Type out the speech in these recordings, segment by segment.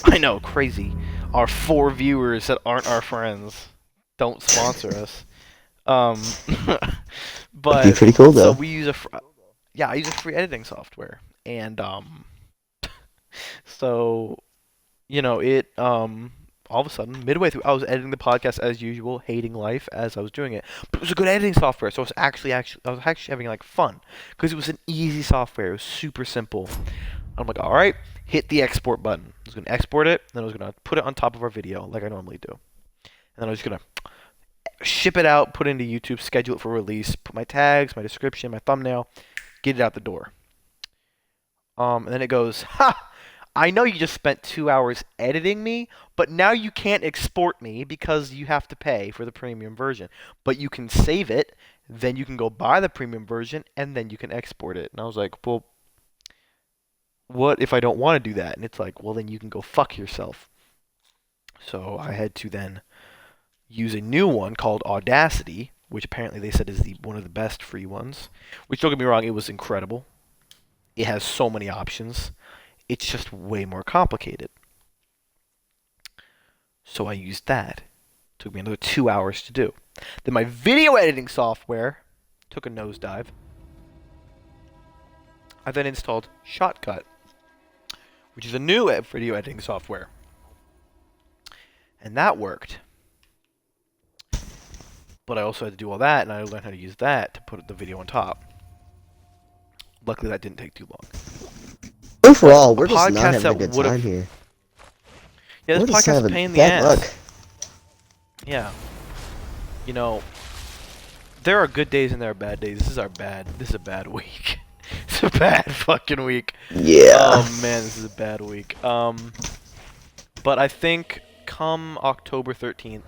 I know, crazy. Our 4 viewers that aren't our friends don't sponsor us. Um, That'd be but pretty cool so though. we use yeah, I use a free editing software, and so it all of a sudden midway through I was editing the podcast as usual, hating life as I was doing it, but it was a good editing software, so I was actually having like fun because it was an easy software. It was super simple. I'm like, all right, hit the export button. I was gonna export it, then I was gonna put it on top of our video like I normally do, and then I was gonna ship it out, put it into YouTube, schedule it for release, put my tags, my description, my thumbnail, get it out the door. And then it goes, ha! I know you just spent 2 hours editing me, but now you can't export me because you have to pay for the premium version. But you can save it, then you can go buy the premium version, and then you can export it. And I was like, well, what if I don't want to do that? And it's like, well, then you can go fuck yourself. So I had to then use a new one called Audacity, which apparently they said is one of the best free ones. Which, don't get me wrong, it was incredible. It has so many options. It's just way more complicated. So I used that. It took me another 2 hours to do. Then my video editing software took a nosedive. I then installed Shotcut, which is a new video editing software. And that worked. But I also had to do all that, and I learned how to use that to put the video on top. Luckily, that didn't take too long. But Overall, a we're just not podcast having a that good would time have... here. Yeah, this We're just podcast is a having pain in the bad luck. ass. Yeah. You know, there are good days and there are bad days. This is a bad week. It's a bad fucking week. Yeah. Oh man, this is a bad week. But I think come October 13th,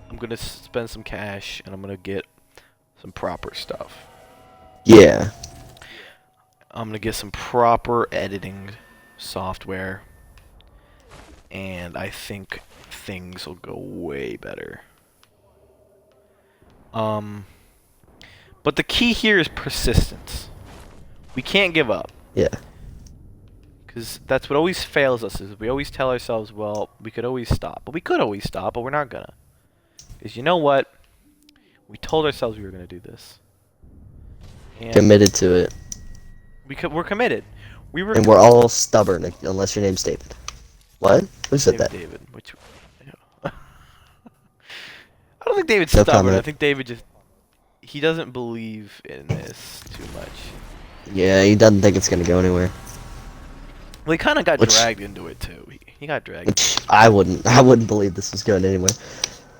I'm gonna spend some cash and I'm gonna get some proper stuff. Yeah. I'm gonna get some proper editing software, and I think things will go way better. Um, but the key here is persistence. We can't give up. Yeah. Because that's what always fails us, is we always tell ourselves, well, we could always stop. But we could always stop, but we're not gonna. Because you know what? We told ourselves we were gonna do this. And Committed to it. we're committed. We were And we're all stubborn unless your name's David. What? Who said that? David, which... I don't think David's No stubborn. I comment. think David just... He doesn't believe in this too much. Yeah, he doesn't think it's gonna go anywhere. Well, he kind of got Which, dragged into it, too. He got dragged. which I wouldn't believe this was going anywhere.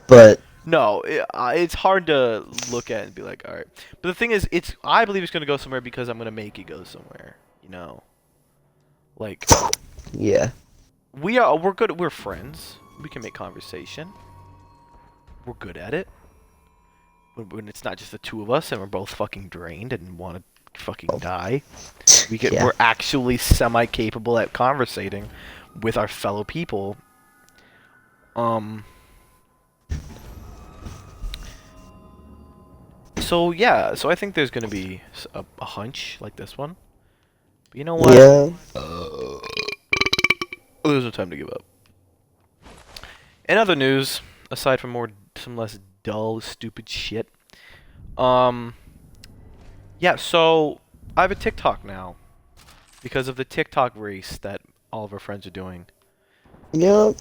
But No, it's hard to look at and be like, all right. But the thing is, I believe it's going to go somewhere because I'm going to make it go somewhere. You know, like yeah, we're good. We're friends. We can make conversation. We're good at it. When it's not just the two of us and we're both fucking drained and want to fucking die, yeah, we're actually semi-capable at conversating with our fellow people. So yeah, so I think there's gonna be a hunch like this one. But you know what? yeah. There's no time to give up. In other news, aside from some less dull, stupid shit, yeah. So I have a TikTok now because of the TikTok race that all of our friends are doing, Yep.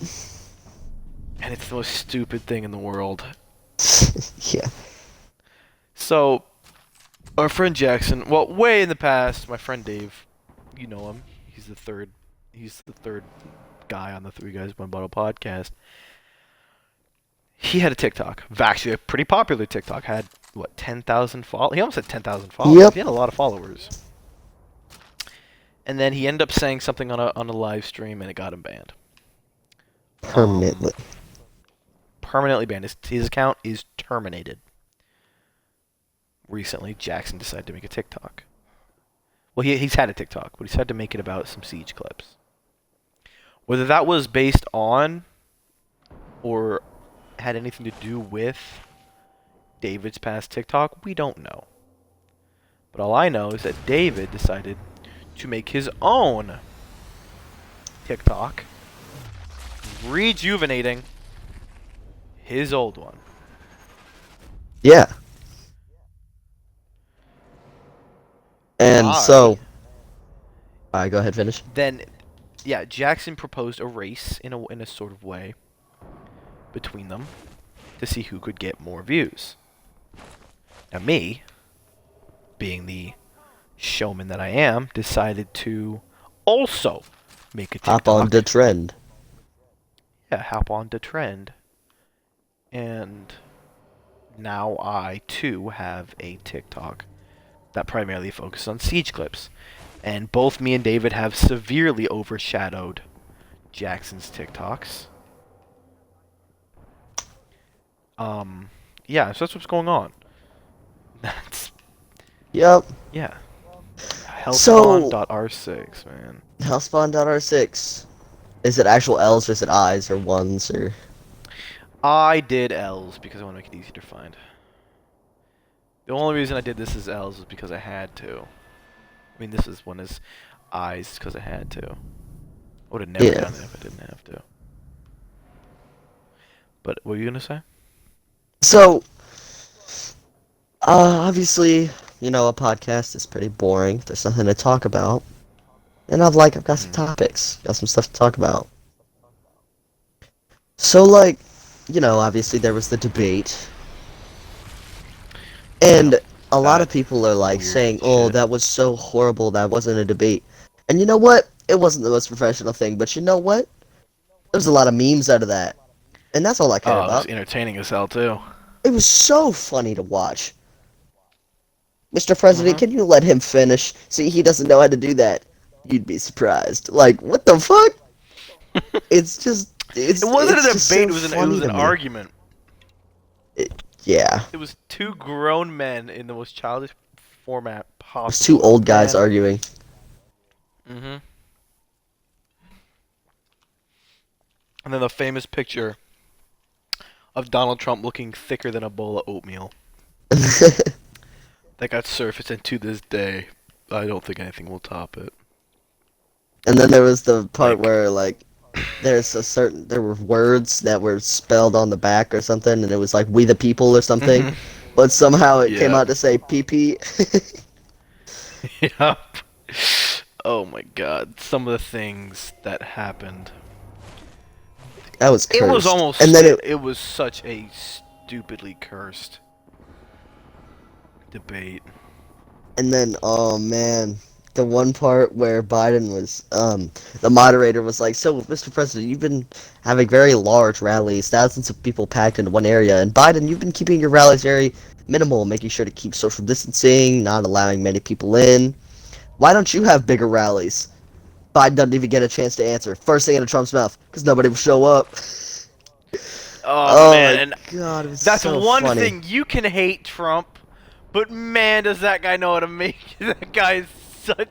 and it's the most stupid thing in the world. Yeah. So our friend Jackson, well, way in the past, my friend Dave, you know him. He's the third. He's the third guy on the Three Guys One Bottle podcast. He had a TikTok. Actually, a pretty popular TikTok. Had what 10,000 followers? He almost had 10,000 followers. Yep. He had a lot of followers. And then he ended up saying something on a live stream, and it got him banned. Permanently. Permanently banned. His account is terminated. Recently, Jackson decided to make a TikTok. Well, he's had a TikTok, but he decided to make it about some Siege clips. Whether that was based on or had anything to do with David's past TikTok, we don't know. But all I know is that David decided to make his own TikTok rejuvenating his old one. Yeah. And Why? so, alright, go ahead, finish. Then, yeah, Jackson proposed a race in a sort of way between them to see who could get more views. Now me, being the showman that I am, decided to also make a TikTok. Hop on the trend. Yeah, hop on the trend. And now I too have a TikTok that primarily focuses on siege clips. And both me and David have severely overshadowed Jackson's TikToks. Yeah, so that's what's going on. That's, Yep. yeah. So- Hellspawn.r6, man. Hellspawn.r6. Is it actual L's or is it I's or ones or... I did L's because I want to make it easy to find. The only reason I did this as L's is because I had to. I mean, this is one is I's because I had to. I would have never Yeah. done it if I didn't have to. But what were you gonna say? So, obviously, you know, a podcast is pretty boring. There's nothing to talk about. And I've got some topics. Got some stuff to talk about. So, like, you know, obviously there was the debate. And a lot of people are, like, weird saying, oh, shit. that was so horrible, that wasn't a debate. And you know what? It wasn't the most professional thing, but you know what? There's a lot of memes out of that. And that's all I care Oh, it was about. entertaining as hell too. It was so funny to watch. Mr. President, can you let him finish? See, he doesn't know how to do that. You'd be surprised. Like, what the fuck? It's just... It wasn't it's a just debate. so It was an funny to me. argument. Yeah. It was two grown men in the most childish format possible. It was two old guys Man. arguing. Mm-hmm. And then the famous picture of Donald Trump looking thicker than a bowl of oatmeal. That got surfaced, and to this day, I don't think anything will top it. And then there was the part Like- where, like, there were words that were spelled on the back or something, and it was like, we the people or something. Mhm. But somehow it came Yeah. out to say PP. Yep. Oh my god. Some of the things that happened. That was cursed. It was almost. And then it was such a stupidly cursed debate. And then, oh man, the one part where Biden was, the moderator was like, so, Mr. President, you've been having very large rallies, thousands of people packed into one area, and Biden, you've been keeping your rallies very minimal, making sure to keep social distancing, not allowing many people in. Why don't you have bigger rallies? Biden doesn't even get a chance to answer. First thing out of Trump's mouth, because nobody will show up. Oh, man, my and God, it was that's so one funny. thing. You can hate Trump, but man, does that guy know how to make that guy is such.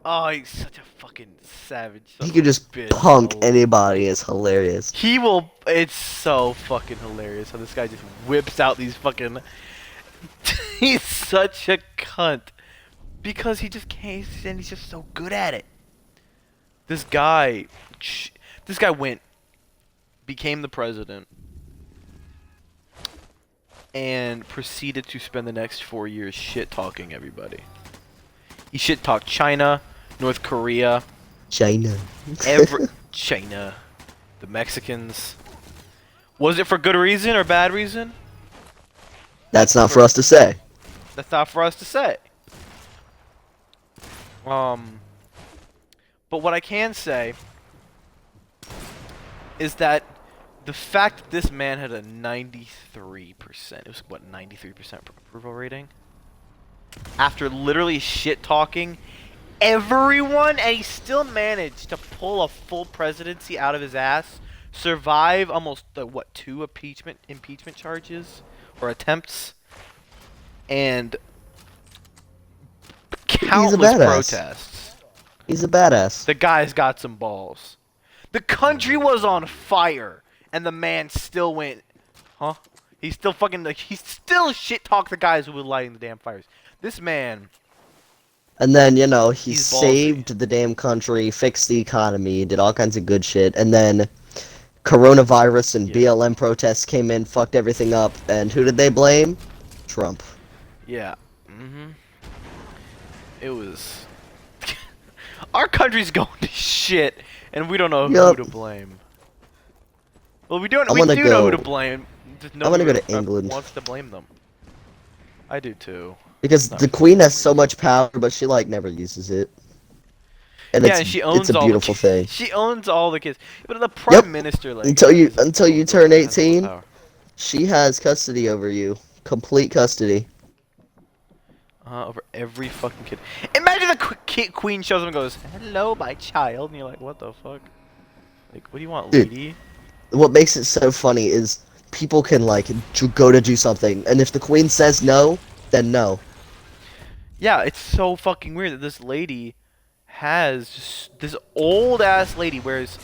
Oh, he's such a fucking savage. son He of could a just bitch, punk bro. anybody. It's hilarious. He will. It's so fucking hilarious how this guy just whips out these fucking. He's such a cunt because he just can't, and he's just so good at it. This guy went, became the president, and proceeded to spend the next 4 years shit talking everybody. He shit talked China, North Korea, China. China, the Mexicans. Was it for good reason or bad reason? That's not for us to say. That's not for us to say. But what I can say is that the fact that this man had a 93%, it was what, 93% approval rating? After literally shit talking everyone, and he still managed to pull a full presidency out of his ass, survive almost what, 2 impeachment charges or attempts, and countless badass. protests. He's a badass. The guy's got some balls. The country was on fire, and the man still went, huh? He still fucking, like, he still shit talked the guys who were lighting the damn fires. This man, And then, you know, he He's ballsy. saved the damn country, fixed the economy, did all kinds of good shit, and then Coronavirus and Yeah. BLM protests came in, fucked everything up, and who did they blame? Trump. Yeah. Mhm. It was. Our country's going to shit, and we don't know who Yup. to blame. Well, we don't. I'm We gonna do know who go. to blame. Just I'm nobody gonna go really to England wants to blame them. I do too. because Not the for queen some has so reason. much power, but she like never uses it, and Yeah, it's and she it's a owns all the. beautiful thing. She owns all the kids. But the Yep. prime minister, like, Until you is a until you little turn bitch and has all the 18, power. she has custody over you, complete custody. Over every fucking kid. Imagine the queen shows up and goes, "Hello, my child," and you're like, "What the fuck? Like, what do you want, Dude, lady?" what makes it so funny is people can like go to do something, and if the queen says no, then no. Yeah, it's so fucking weird that this lady has just this old ass lady wears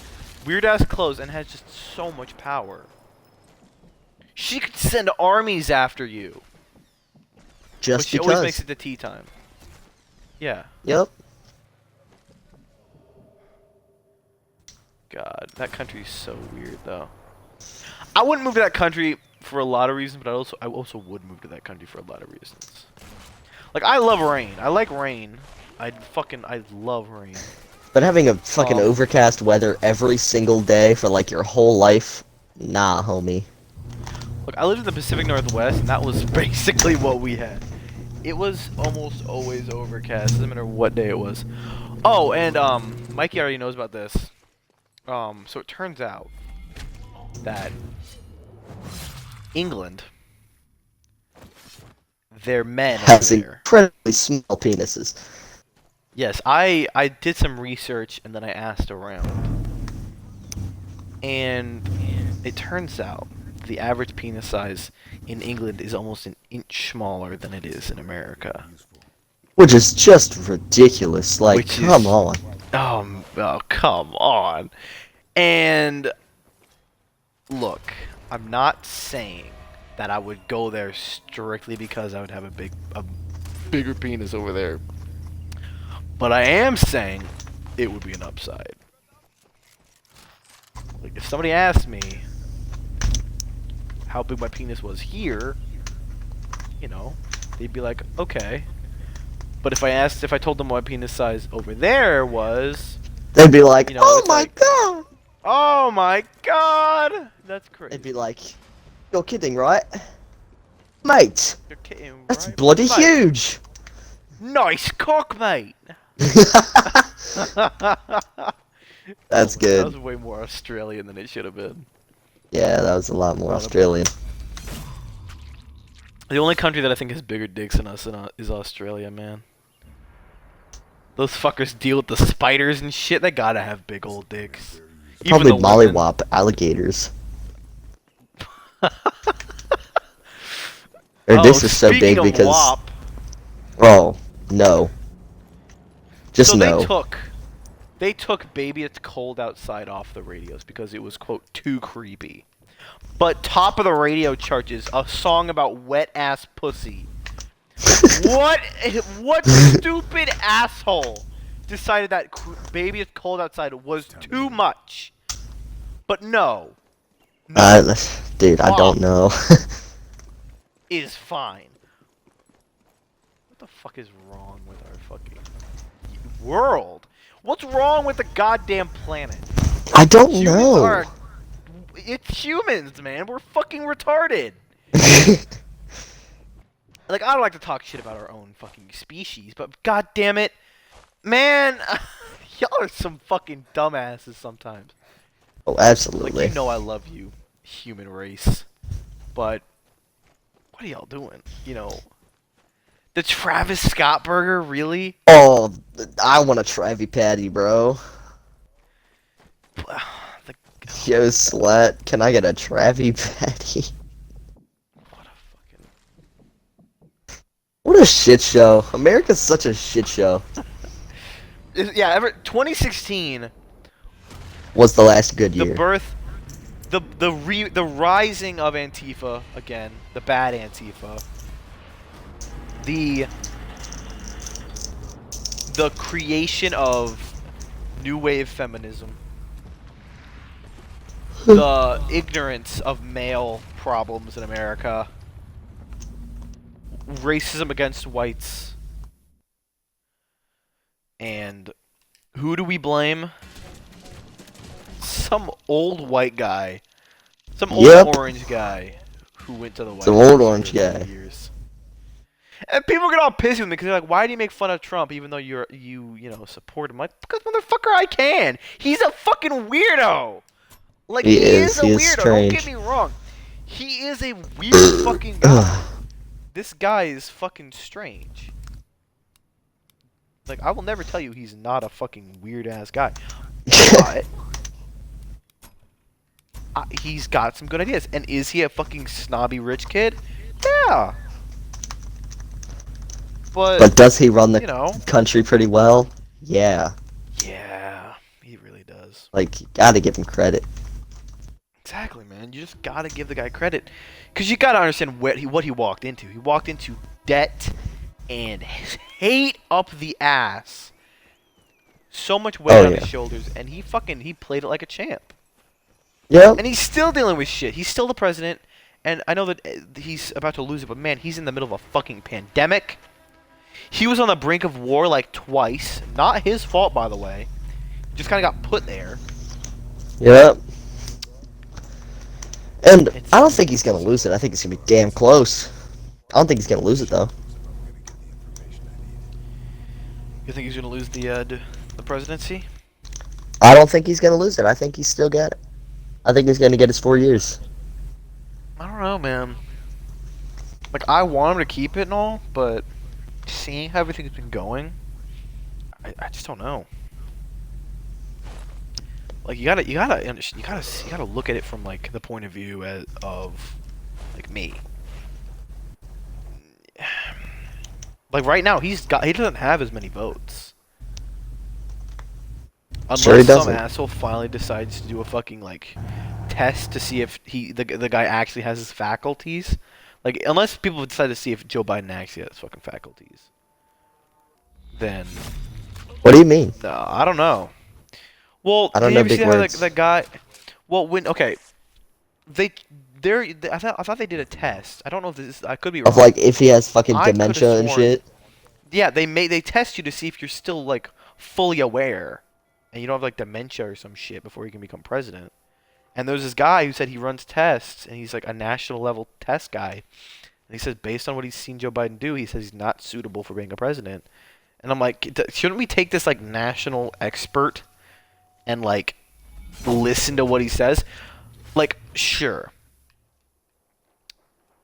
weird ass clothes and has just so much power. She could send armies after you, but Just she always makes because. it to tea time. Yeah. Yep. God, that country's so weird though. I wouldn't move to that country for a lot of reasons, but I also would move to that country for a lot of reasons. Like, I love rain. I like rain. I love rain. But having a fucking Um, overcast weather every single day for like your whole life, nah, homie. Look, I lived in the Pacific Northwest, and that was basically what we had. It was almost always overcast, doesn't matter what day it was. Oh, and Mikey already knows about this. So it turns out that England, their men over Has there. incredibly small penises. Yes, I did some research and then I asked around. And it turns out the average penis size in England is almost an inch smaller than it is in America. Which is just ridiculous. Like, Which come is on. oh, come on. And look, I'm not saying that I would go there strictly because I would have a bigger penis over there. But I am saying it would be an upside. Like, if somebody asked me how big my penis was here, you know, they'd be like, okay. But if I told them what my penis size over there was, They'd be like, you know, oh it's my like, god! oh my god, that's crazy. They'd be like, you're kidding, right? Mate, You're kidding, that's right? bloody Mate, huge! nice cock, mate. That's That good. was way more Australian than it should have been. Yeah, that was a lot more Australian. The only country that I think has bigger dicks than us is Australia, man. Those fuckers deal with the spiders and shit. They gotta have big old dicks. Probably Even the women. mollywop alligators. Their dicks are so speaking big of because... WAP, Oh, no. Just so no. they took "Baby It's Cold Outside" off the radios because it was, quote, too creepy. But top of the radio charts is a song about wet ass pussy. What stupid asshole decided that "Baby It's Cold Outside" was too much? But no, Dude, I don't know. is fine. What the fuck is wrong with our fucking world? What's wrong with the goddamn planet? I don't Humans know. are... It's humans, man. We're fucking retarded. Like, I don't like to talk shit about our own fucking species, but god damn it, man, y'all are some fucking dumbasses sometimes. Oh, Like, absolutely. you know I love you, human race, but what are y'all doing? You know, the Travis Scott burger, really? Oh, I want a Travi Patty, bro. The, Yo, slut, can I get a Travi Patty? what a fucking... What a shit show. America's such a shit show. Yeah, 2016, Was the last good the year. birth, the rising of Antifa again, the bad Antifa, the creation of new wave feminism, the ignorance of male problems in America, racism against whites, and who do we blame? Some old white guy, some old Yep. orange guy who went to the White Some House old orange for guy. years. And people get all pissy with me because they're like, "Why do you make fun of Trump even though you support him?" Like, because motherfucker, I can. He's a fucking weirdo. Like He he is a is weirdo. Don't get strange. me wrong. He is a weird fucking guy. This guy is fucking strange. Like I will never tell you he's not a fucking weird ass guy, but he's got some good ideas. And is he a fucking snobby rich kid? Yeah. But does he run the you know, country pretty well? Yeah. yeah, he really does. Like, you gotta give him credit. Exactly, man. You just gotta give the guy credit, cause you gotta understand what he walked into. He walked into debt and hate up the ass. So much weight on his shoulders, and he played it like a champ. Yep. And he's still dealing with shit. He's still the president, and I know that he's about to lose it, but man, he's in the middle of a fucking pandemic. He was on the brink of war like twice. Not his fault, by the way. Just kind of got put there. Yep. And I don't think he's gonna lose it. I think it's gonna be damn close. I don't think he's gonna lose it though. You think he's gonna lose the presidency? I don't think he's gonna lose it. I think he's still got it. I think he's gonna get his 4 years. I don't know, man. Like I want him to keep it and all, but seeing how everything's been going, I just don't know. Like you gotta look at it from like the point of view of like me. Like right now, he doesn't have as many votes. Unless Sure he some doesn't. asshole finally decides to do a fucking like test to see if the guy actually has his faculties. Like unless people decide to see if Joe Biden actually has fucking faculties, then What do you mean? I don't know. Well, I don't did know you ever big see how words. that guy? Well, I thought they did a test. I don't know if this. I could be wrong. Of like if he has fucking I coulda dementia and sworn- shit. Yeah, they test you to see if you're still like fully aware, and you don't have like dementia or some shit before you can become president. And there's this guy who said he runs tests, and he's like a national level test guy. And he says based on what he's seen Joe Biden do, he says he's not suitable for being a president. And I'm like, shouldn't we take this like national expert and like listen to what he says? Like, sure,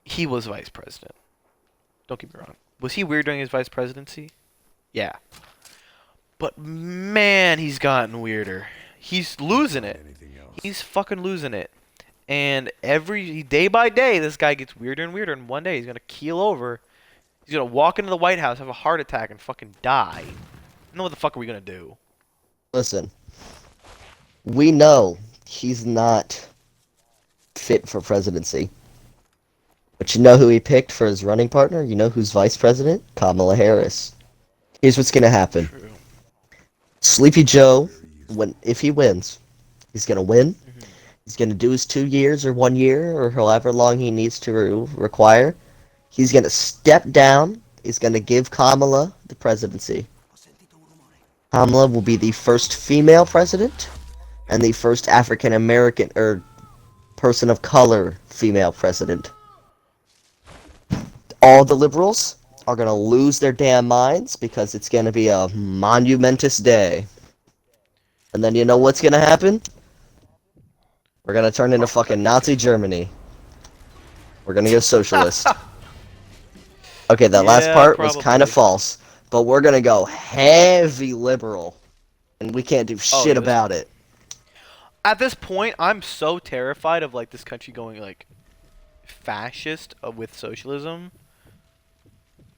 he was vice president. Don't get me wrong. Was he weird during his vice presidency? Yeah. But man, he's gotten weirder. He's losing it. He's fucking losing it. And every day by day, this guy gets weirder and weirder. And one day, he's gonna keel over. He's gonna walk into the White House, have a heart attack, and fucking die. And then what the fuck are we gonna do? Listen. We know he's not fit for presidency. But you know who he picked for his running partner? You know who's vice president? Kamala Harris. Here's what's gonna happen. True. Sleepy Joe, if he wins, he's gonna win. Mm-hmm. He's gonna do his 2 years or 1 year or however long he needs to require. He's gonna step down. He's gonna give Kamala the presidency. Kamala will be the first female president and the first African American or person of color female president. All the liberals are gonna lose their damn minds because it's gonna be a monumentous day. And then you know what's gonna happen? We're gonna turn into fucking Nazi Germany. We're gonna go socialist. Okay, that last Yeah, part was kind of probably. false, but we're gonna go heavy liberal, and we can't do Oh, shit yeah, about it. At this point, I'm so terrified of like this country going like fascist with socialism.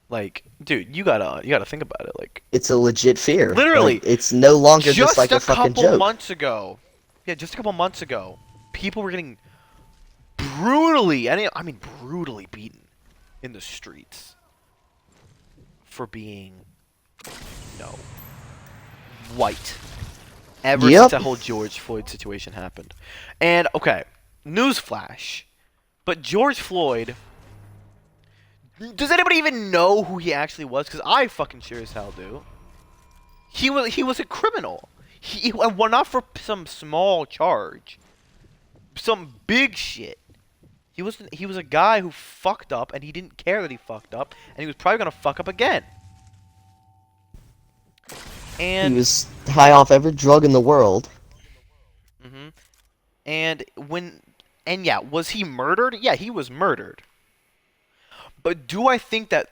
Like, dude, you gotta think about it. Like, It's a legit fear. Literally, Like, it's no longer just like a a fucking couple joke. months ago, just a couple months ago, people were getting brutally, I mean brutally beaten in the streets for being, white. ever since Yep. that whole George Floyd situation happened. And okay, newsflash, but George Floyd. Does anybody even know who he actually was? Because I fucking sure as hell do. He was a criminal. Well, not for some small charge, some big shit. He was a guy who fucked up, and he didn't care that he fucked up, and he was probably gonna fuck up again. He And was high off every drug in the world. mhm. And yeah, was he murdered? Yeah, he was murdered. But do I think that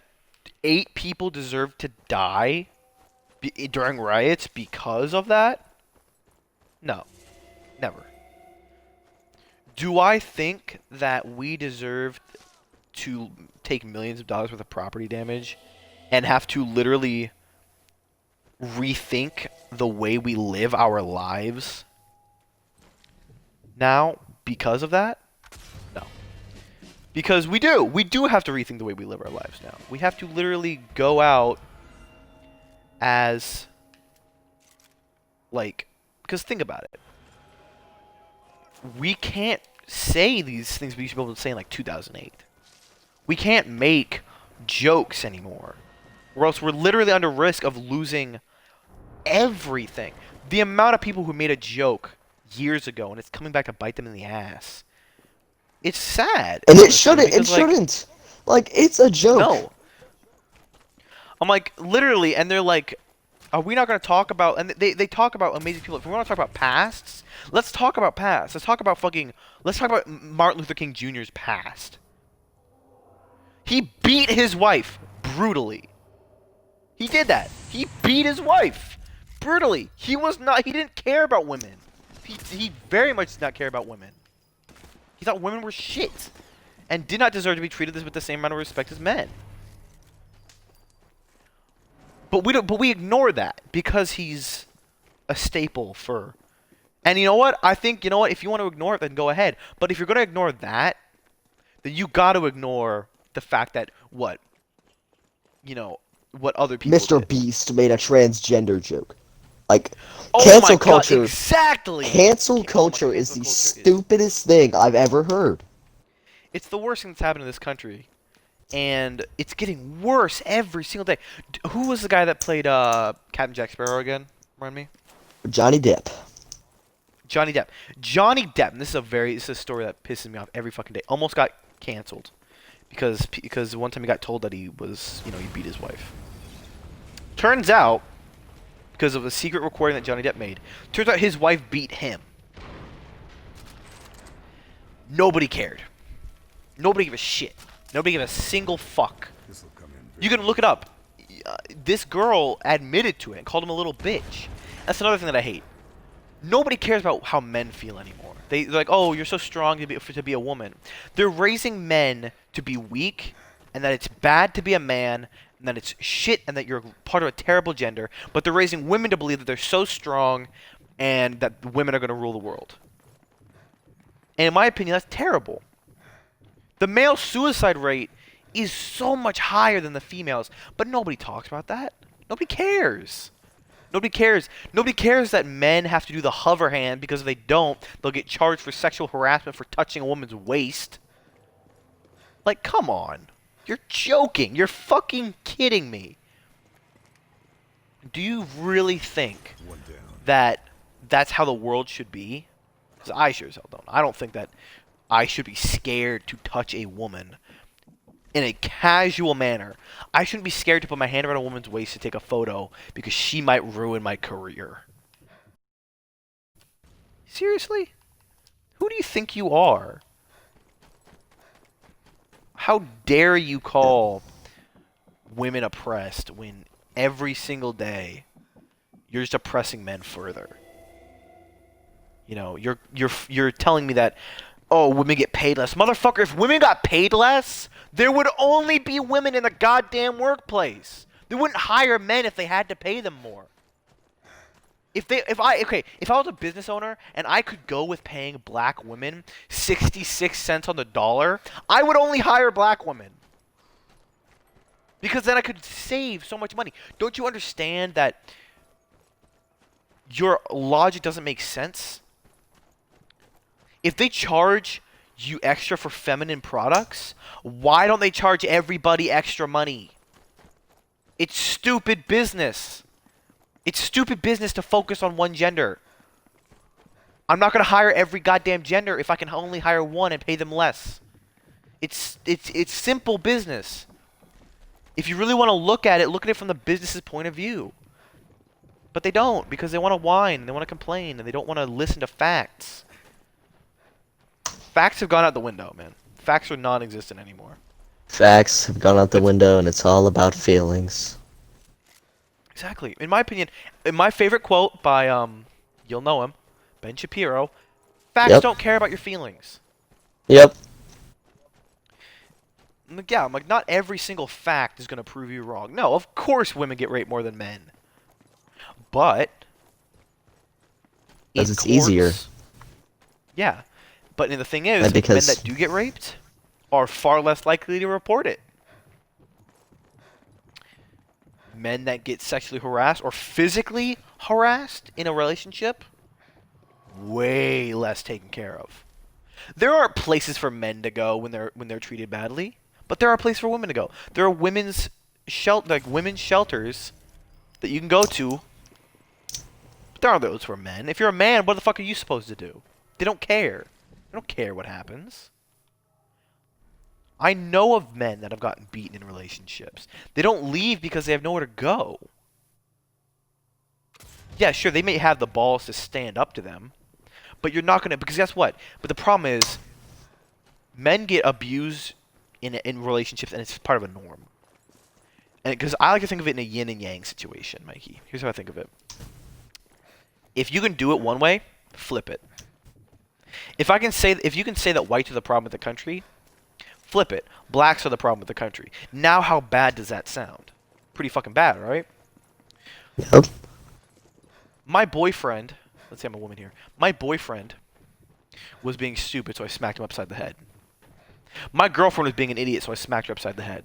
8 people deserve to die during riots because of that? No, never. Do I think that we deserve to take millions of dollars worth of property damage and have to literally rethink the way we live our lives now because of that? No. Because we do. We do have to rethink the way we live our lives now. We have to literally go out as, like, because think about it. We can't say these things we used to be able to say in, like, 2008. We can't make jokes anymore. Or else we're literally under risk of losing everything. The amount of people who made a joke years ago and it's coming back to bite them in the ass. It's sad. And it honestly, shouldn't. It because, like, shouldn't. Like, it's a joke. no. I'm like, literally, and they're like, are we not going to talk about, and they talk about amazing people. If we want to talk about pasts, let's talk about past. Let's talk about Martin Luther King Jr.'s past. He beat his wife brutally. He did that. He beat his wife brutally. He didn't care about women. He very much did not care about women. He thought women were shit and did not deserve to be treated with the same amount of respect as men. But we ignore that because he's a staple for. And you know what? I think, you know what? If you want to ignore it, then go ahead. But if you're going to ignore that, then you got to ignore the fact that what other people Mr. did. Beast made a transgender joke. Like, Oh cancel my God, culture. exactly. Cancel Oh my culture God, is cancel the culture stupidest thing I've ever heard. It's the worst thing that's happened in this country. And it's getting worse every single day. Who was the guy that played Captain Jack Sparrow again? Remind me. Johnny Depp. Johnny Depp. Johnny Depp. And this is a story that pisses me off every fucking day. Almost got canceled because one time he got told that he beat his wife. Turns out, because of a secret recording that Johnny Depp made, turns out his wife beat him. Nobody cared. Nobody gave a shit. Nobody gave a single fuck. You can look it up. This girl admitted to it and called him a little bitch. That's another thing that I hate. Nobody cares about how men feel anymore. They're like, oh, you're so strong to be a woman. They're raising men to be weak, and that it's bad to be a man, and that it's shit, and that you're part of a terrible gender. But they're raising women to believe that they're so strong, and that women are going to rule the world. And in my opinion, that's terrible. The male suicide rate is so much higher than the females, but nobody talks about that. Nobody cares. Nobody cares. Nobody cares that men have to do the hover hand because if they don't, they'll get charged for sexual harassment for touching a woman's waist. Like, come on. You're joking. You're fucking kidding me. Do you really think that that's how the world should be? Because I sure as hell don't. I don't think that I should be scared to touch a woman in a casual manner. I shouldn't be scared to put my hand around a woman's waist to take a photo because she might ruin my career. Seriously? Who do you think you are? How dare you call women oppressed when every single day you're just oppressing men further? You know, you're telling me that, oh, women get paid less. Motherfucker, if women got paid less, there would only be women in the goddamn workplace. They wouldn't hire men if they had to pay them more. If I was a business owner and I could go with paying black women 66 cents on the dollar, I would only hire black women. Because then I could save so much money. Don't you understand that your logic doesn't make sense. If they charge you extra for feminine products, why don't they charge everybody extra money? It's stupid business. It's stupid business to focus on one gender. I'm not going to hire every goddamn gender if I can only hire one and pay them less. It's simple business. If you really want to look at it from the business's point of view. But they don't, because they want to whine, and they want to complain, and they don't want to listen to facts. Facts have gone out the window, man. Facts are non-existent anymore. Facts have gone out the window, and it's all about feelings. Exactly. In my opinion, my favorite quote by, you'll know him, Ben Shapiro, facts don't care about your feelings. Yep. Yeah, I'm like, not every single fact is going to prove you wrong. No, of course women get raped more than men. But because it's easier. Yeah. But the thing is, men that do get raped are far less likely to report it. Men that get sexually harassed or physically harassed in a relationship, way less taken care of. There are places for men to go when they're treated badly, but there are places for women to go. There are women's shelters that you can go to. But there aren't those for men. If you're a man, what the fuck are you supposed to do? They don't care. They don't care what happens. I know of men that have gotten beaten in relationships. They don't leave because they have nowhere to go. Yeah, sure, they may have the balls to stand up to them, but you're not going to, because guess what? But the problem is, men get abused in relationships, and it's part of a norm. And because I like to think of it in a yin and yang situation, Mikey. Here's how I think of it. If you can do it one way, flip it. If you can say that whites are the problem with the country, flip it. Blacks are the problem with the country. Now how bad does that sound? Pretty fucking bad, right? Yep. My boyfriend, let's say I'm a woman here. My boyfriend was being stupid, so I smacked him upside the head. My girlfriend was being an idiot, so I smacked her upside the head.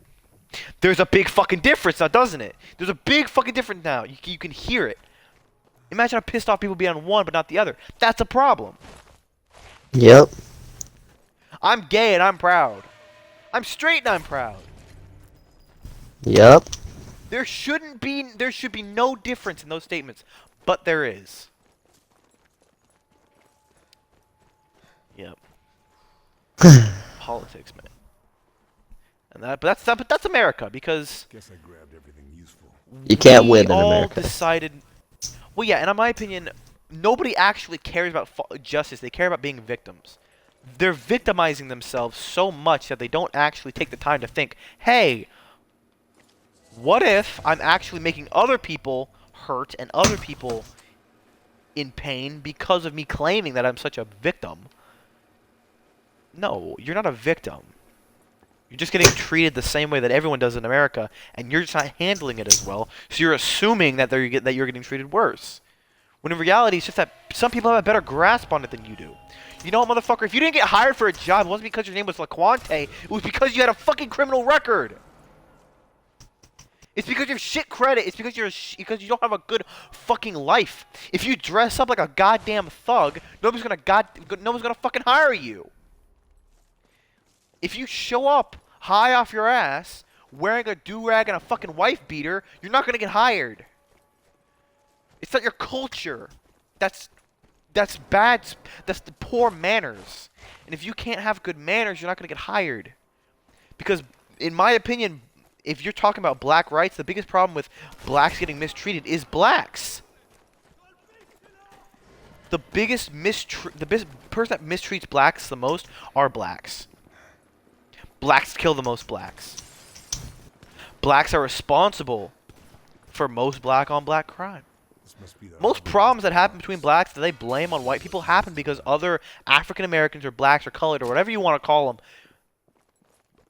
There's a big fucking difference now, doesn't it? There's a big fucking difference now. You can hear it. Imagine how pissed off people be on one but not the other. That's a problem. Yep. I'm gay and I'm proud. I'm straight and I'm proud. Yep. There should be no difference in those statements, but there is. Yep. Politics, man. And but that's America, because Guess I grabbed everything useful. You can't win in we all America. decided. Well, yeah, and in my opinion, nobody actually cares about justice. They care about being victims. They're victimizing themselves so much that they don't actually take the time to think, hey, what if I'm actually making other people hurt and other people in pain because of me claiming that I'm such a victim? No, you're not a victim. You're just getting treated the same way that everyone does in America, and you're just not handling it as well. So you're assuming that you're getting treated worse. When in reality, it's just that some people have a better grasp on it than you do. You know what, motherfucker? If you didn't get hired for a job, it wasn't because your name was LaQuante. It was because you had a fucking criminal record. It's because you have shit credit. It's because because you don't have a good fucking life. If you dress up like a goddamn thug, nobody's gonna fucking hire you. If you show up high off your ass, wearing a do-rag and a fucking wife beater, you're not gonna get hired. It's not your culture. That's bad. That's the poor manners. And if you can't have good manners, you're not gonna get hired. Because, in my opinion, if you're talking about black rights, the biggest problem with blacks getting mistreated is blacks. The biggest person that mistreats blacks the most are blacks. Blacks kill the most blacks. Blacks are responsible for most black-on-black crime. Most problems that happen between blacks that they blame on white people happen because other African Americans or blacks or colored or whatever you want to call them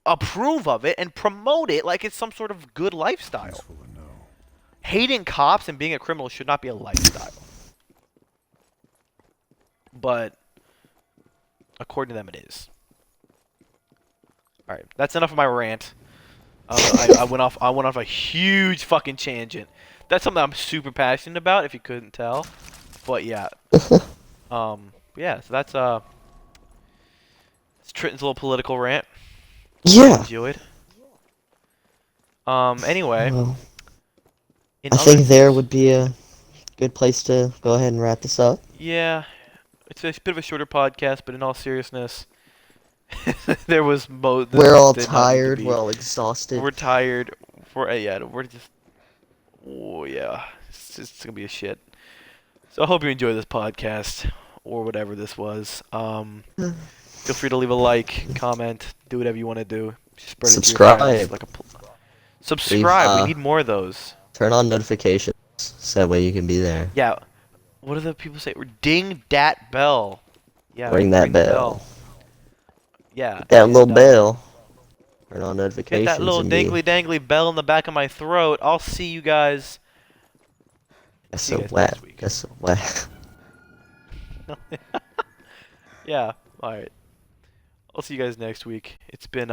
approve of it and promote it like it's some sort of good lifestyle. Hating cops and being a criminal should not be a lifestyle. But according to them, it is. All right, that's enough of my rant. I went off a huge fucking tangent. That's something I'm super passionate about, if you couldn't tell. But yeah, yeah. So that's it's Trenton's little political rant. Yeah. Enjoyed. Anyway, Well, in I other think there news, would be a good place to go ahead and wrap this up. yeah, it's a bit of a shorter podcast, but in all seriousness, there was this We're all did not need to tired. be. We're all exhausted. We're tired. Yeah, we're just. Oh yeah, it's gonna be a shit. So I hope you enjoy this podcast or whatever this was. Feel free to leave a like, comment, do whatever you want to do. Spread it to your friends. Subscribe. Like subscribe. We Leave, need more of those. Turn on notifications so that way you can be there. Yeah. What do the people say? Ding dat bell. Yeah. Ring that the bell. Yeah. Hit that and, little bell. Turn on Hit notifications. that little and dangly dangly bell in the back of my throat. I'll see you guys. That's see you so guys wet. next week. That's so wet. Yeah. All right. I'll see you guys next week. It's been